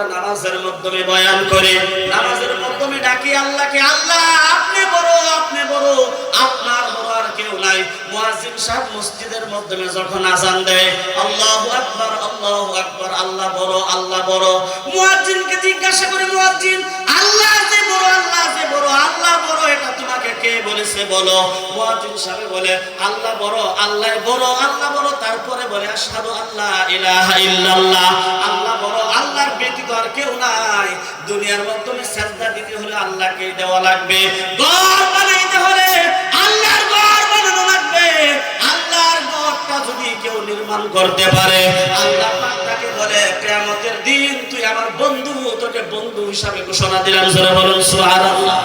আমরা নামাজের মাধ্যমে বয়ান করি, নামাজের মাধ্যমে ডাকি আল্লাহকে, আল্লাহ আপনি বড়, আপনি বড়, আপনার বড় আর কেউ নাই। মুয়াজ্জিন সাহেব মসজিদের মাধ্যমে যখন আযান দেয়, আল্লাহু আকবার, আল্লাহু আকবার, আল্লাহ বড়, আল্লাহ বড়। মুয়াজ্জিনকে জিজ্ঞাসা করে, মুয়াজ্জিন আল্লাহ যে বড়, আল্লাহ যে বড়, আল্লাহ বড়, এটা তোমাকে কে বলেছে বলো? মুয়াজ্জিন সাহেব বলে, আল্লাহ বড়, আল্লাহ বড়, আল্লাহ বড়। তারপরে বলে, আশহাদু আল্লা ইলাহা ইল্লাল্লাহ, আল্লাহ বড়, আল্লাহর ব্যতীত আর কেউ নাই। দুনিয়ার মাধ্যমে সাজদা দিতে হলে আল্লাহকে দেওয়া লাগবে, ঘর বানাইতে হলে আল্লাহর ঘর বানানো লাগবে। আল্লাহর ঘরটা যদি কেউ নির্মাণ করতে পারে, আল্লাহ পাক তাকে বলে, কিয়ামতের দিন তুই আমার বন্ধু, তোকে বন্ধু হিসাবে ঘোষণা দিলাম। জোরে বলুন সুবহানাল্লাহ।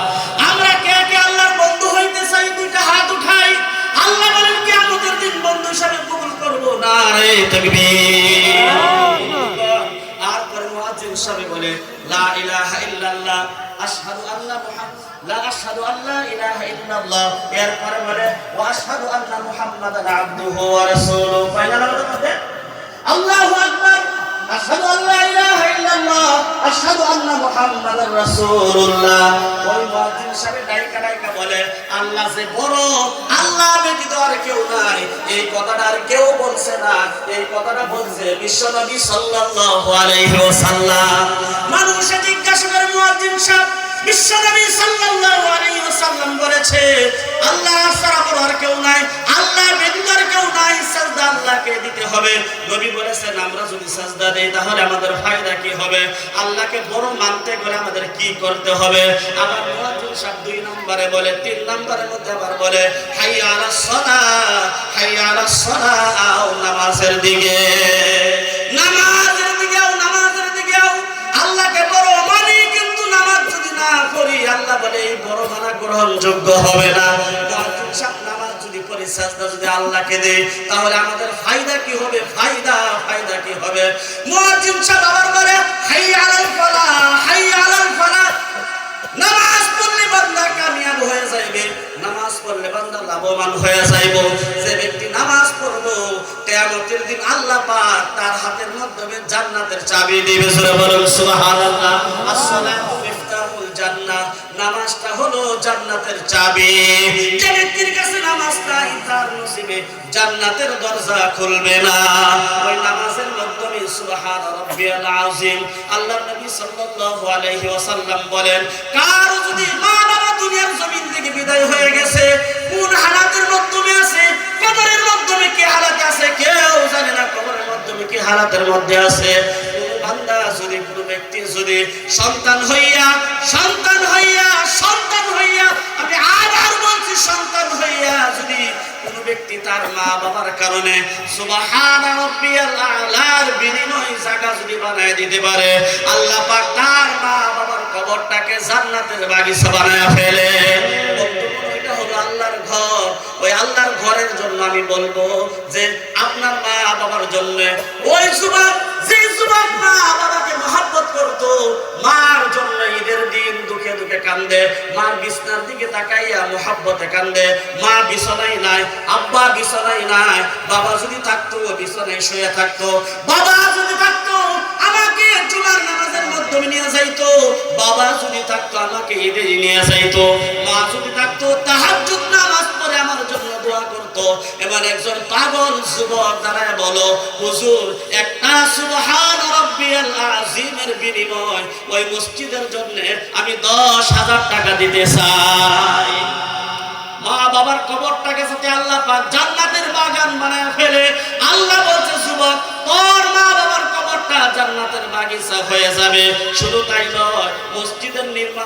আমরা কে কে আল্লাহর বন্ধু হইতে চাই? দুইটা হাত উঠাই। আল্লাহ বলেন, কিয়ামতের দিন বন্ধু হিসাবে কবুল করব। নারে তাকবীর। আর পরে মুয়াজ্জিন সাহেব বলে, লা ইলাহা ইল্লাল্লাহ, আশহাদু আন্না মুহাম্মাদ, লা আশহাদু আল্লা ইলাহা ইল্লাল্লাহ। এরপরে বলে, ওয়া আশহাদু আন্না মুহাম্মাদান আবদুহু ওয়া রাসূলুহু। ফাইনাল আমাদের আল্লাহু আকবার, আশহাদু আল্লা ইলাহা ইল্লাল্লাহ, আশহাদু আন্না মুহাম্মাদার রাসূলুল্লাহ। ওই মুয়াজ্জিন সাহেব ডাইকা ডাইকা বলে, আল্লাহ যে বড়, আল্লাহ ব্যতীত আর কেউ নাই। এই কথাটা আর কেউ বলছে না, এই কথাটা বলছে বিশ্বনবী সাল্লাল্লাহু আলাইহি ওয়াসাল্লাম। মানুষ জিজ্ঞাসা করে, মুয়াজ্জিন সাহেব বিশ্বনবী সাল্লাল্লাহু আলাইহি ওয়াসাল্লাম বলেছে আল্লাহ ছাড়া বড় আর কেউ নাই, আল্লাহ ব্যতীত আর কেউ নাই, সাজদা আল্লাহকে দিতে হবে। নবী বলেছেন, আমরা যদি সাজদা দেই তাহলে আমাদের ফায়দা কি হবে? আল্লাহকে বড় মানতে গেলে আমাদের কি করতে হবে? আবার মুয়াজ্জিন সাহেব 2 নম্বরে বলে, 3 নম্বরের মধ্যে আবার বলে, হাইয়া আলাস সালাহ, হাইয়া আলাস সালাহ, নামাজের দিকে, নামাজের দিকে, নামাজের দিকে। আল্লাহকে বড় মানি, কিন্তু নামাজ যদি না করি, আল্লাহ বলে এই বড় মানা গ্রহণযোগ্য হবে না। মুয়াজ্জিন সাহেব নামাজ যদি পড়ি, সাজদা যদি আল্লাহকে দেই, তাহলে আমাদের ফায়দা কি হবে? ফায়দা কি হবে? মুয়াজ্জিন সাহেব আবার বলে, হাইয়া আলাল ফালাহ, হাইয়া আলাল ফালাহ। নামাজ পড়লে বান্দা কামিয়াব হয়ে যাইবে, নামাজ পড়লে বান্দা লাভবান হয়ে যাইব। যে ব্যক্তি নামাজ পড়লো, কিয়ামতের দিন আল্লাহ পাক তার হাতের মাধ্যমে জান্নাতের চাবি দিবে। জোরে বলুন সুবহানাল্লাহ। আসসালাতু মিফতাহুল জান্নাহ, নামাজটা হলো জান্নাতের চাবি। যে ব্যক্তির কাছে নামাজ নাই, তার নসিবে জান্নাতের দরজা খুলবে না। ওই নামাজের মাধ্যমে সুবহান রাব্বিয়াল আযীম, আল্লাহর নবী সাল্লাল্লাহু আলাইহি ওয়াসাল্লাম বলেন, কারো যদি মা বাবা দুনিয়ার জমিন থেকে বিদায় হয়ে গেছে, কোন হালাতের মাধ্যমে আছে, কবরের মাধ্যমে কি হালাতে আছে কেউ জানে না, কবরের মাধ্যমে কি হালাতের মধ্যে আছে। বান্দা যদি, কোনো ব্যক্তি যদি সন্তান হইয়া, আমি আবার বলছি, সন্তান হইয়া যদি কোনো ব্যক্তি তার মা বাবার কারণে সুবহান রাব্বিয়াল আলার বিনিময় জায়গা যদি বানায় দিতে পারে, আল্লাহ পাক তার মা বাবার কবরটাকে জান্নাতের বাগিচা বানায় ফেলে। এটা হলো আল্লাহর ঘর। ওই আল্লাহর ঘরের জন্য আমি বলবো যে আপনার মা বাবার জন্য, ওই যুবক যে যুবক মা বাবাকে মহব্বত করতো, মার জন্য ঈদের দিন দুঃখে দুঃখে কান্দে, মার বিছানার দিকে তাকাইয়া মহব্বতে কান্দে। মা বিছানায় নাই, আব্বা বিছানায় নাই, বাবা যদি থাকতো বিছানায় শুয়ে থাকতো, বাবা যদি থাকতো আমাকে জুমার নামাজের মাধ্যমে নিয়ে যাইতো, বাবা যদি থাকতো আমাকে ঈদে নিয়ে যাইতো, মা যদি থাকতো তাহাজ্জুদ নামাজ পড়ে আমার জন্য দোয়া করতো। এবার একজন পাগল যুবক দাঁড়ায় বলো, হুজুর একটা সুবহান রাব্বিয়াল আযীমের বিনিময় ওই মসজিদের জন্য আমি 10,000 টাকা দিতে চাই। মা বাবার কবরটাকে যাতে আল্লাহ পাক জান্নাতের বাগান বানায় ফেলে। আল্লাহ বলছে, যুবক তোর মা বাবার কবরটা জান্নাতের বাগিচা হয়ে যাবে। শুধু তাই নয়, মসজিদের নির্মাণ